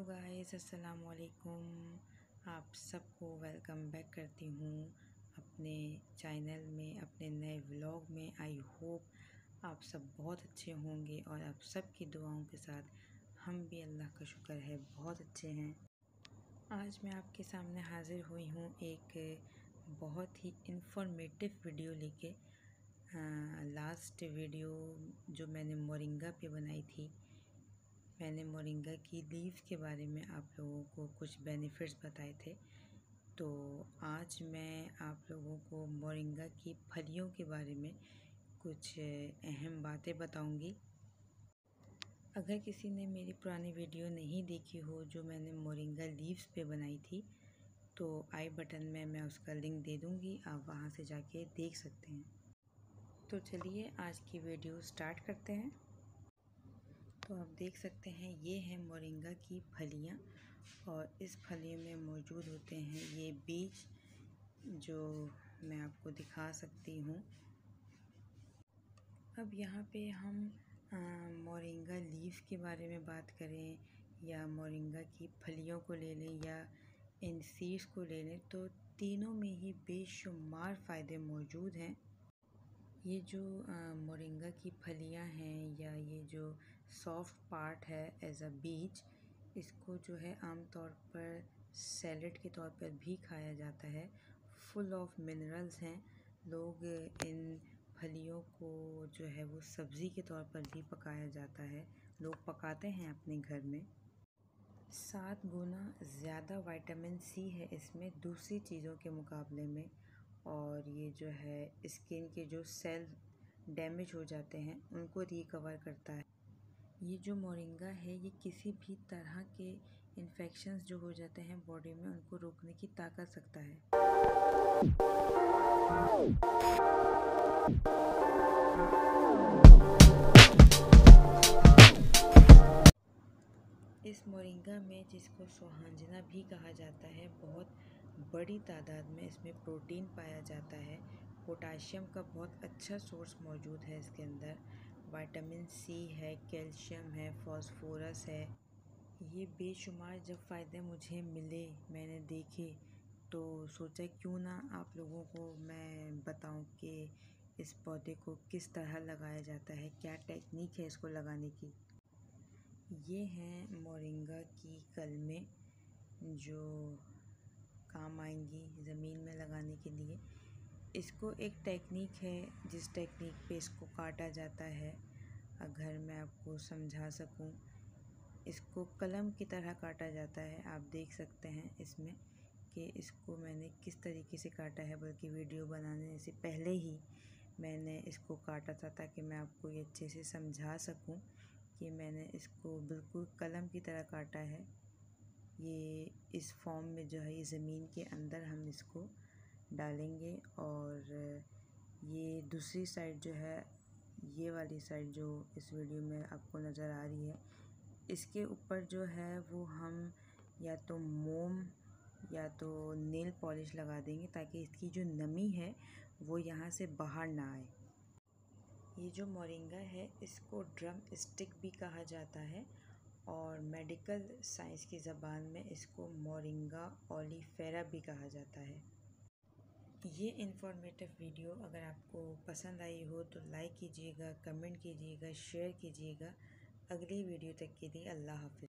Guys, अस्सलाम वालेकुम। आप सबको वेलकम बैक करती हूँ अपने चैनल में, अपने नए व्लॉग में। आई होप आप सब बहुत अच्छे होंगे और आप सबकी दुआओं के साथ हम भी अल्लाह का शुक्र है बहुत अच्छे हैं। आज मैं आपके सामने हाज़िर हुई हूँ एक बहुत ही इन्फॉर्मेटिव वीडियो लेके। लास्ट वीडियो जो मैंने मोरिंगा पे बनाई थी, मैंने मोरिंगा की लीव्स के बारे में आप लोगों को कुछ बेनिफिट्स बताए थे। तो आज मैं आप लोगों को मोरिंगा की फलियों के बारे में कुछ अहम बातें बताऊंगी। अगर किसी ने मेरी पुरानी वीडियो नहीं देखी हो जो मैंने मोरिंगा लीव्स पे बनाई थी, तो आई बटन में मैं उसका लिंक दे दूंगी, आप वहां से जाके देख सकते हैं। तो चलिए आज की वीडियो स्टार्ट करते हैं। तो आप देख सकते हैं ये है मोरिंगा की फलियाँ और इस फलियों में मौजूद होते हैं ये बीज जो मैं आपको दिखा सकती हूँ। अब यहाँ पे हम मोरिंगा लीफ के बारे में बात करें या मोरिंगा की फलियों को ले लें या इन सीड्स को ले लें, तो तीनों में ही बेशुमार फ़ायदे मौजूद हैं। ये जो मोरिंगा की फलियां हैं या ये जो सॉफ्ट पार्ट है एज अ बीज, इसको जो है आमतौर पर सैलेड के तौर पर भी खाया जाता है। फुल ऑफ मिनरल्स हैं। लोग इन फलियों को जो है वो सब्ज़ी के तौर पर भी पकाया जाता है, लोग पकाते हैं अपने घर में। 7 गुना ज़्यादा विटामिन सी है इसमें दूसरी चीज़ों के मुकाबले में, और ये जो है स्किन के जो सेल डैमेज हो जाते हैं उनको रिकवर करता है। ये जो मोरिंगा है ये किसी भी तरह के इन्फेक्शंस जो हो जाते हैं बॉडी में उनको रोकने की ताकत रखता है। इस मोरिंगा में, जिसको सोहांजना भी कहा जाता है, बहुत बड़ी तादाद में इसमें प्रोटीन पाया जाता है। पोटाशियम का बहुत अच्छा सोर्स मौजूद है इसके अंदर। विटामिन सी है, कैल्शियम है, फास्फोरस है। ये बेशुमार जब फ़ायदे मुझे मिले, मैंने देखे, तो सोचा क्यों ना आप लोगों को मैं बताऊं कि इस पौधे को किस तरह लगाया जाता है, क्या टेक्निक है इसको लगाने की। ये हैं मोरिंगा की कलमें जो काम आएंगी ज़मीन में लगाने के लिए। इसको एक टेक्निक है जिस टेक्निक पे इसको काटा जाता है। अगर मैं आपको समझा सकूं, इसको कलम की तरह काटा जाता है। आप देख सकते हैं इसमें कि इसको मैंने किस तरीके से काटा है, बल्कि वीडियो बनाने से पहले ही मैंने इसको काटा था ताकि मैं आपको ये अच्छे से समझा सकूं कि मैंने इसको बिल्कुल कलम की तरह काटा है। ये इस फॉर्म में जो है ये ज़मीन के अंदर हम इसको डालेंगे, और ये दूसरी साइड जो है, ये वाली साइड जो इस वीडियो में आपको नज़र आ रही है, इसके ऊपर जो है वो हम या तो मोम या तो नेल पॉलिश लगा देंगे ताकि इसकी जो नमी है वो यहाँ से बाहर ना आए। ये जो मोरिंगा है इसको ड्रम स्टिक भी कहा जाता है, और मेडिकल साइंस की ज़बान में इसको मोरिंगा ओलिफेरा भी कहा जाता है। ये इन्फॉर्मेटिव वीडियो अगर आपको पसंद आई हो तो लाइक कीजिएगा, कमेंट कीजिएगा, शेयर कीजिएगा। अगली वीडियो तक के लिए अल्लाह हाफ़िज़।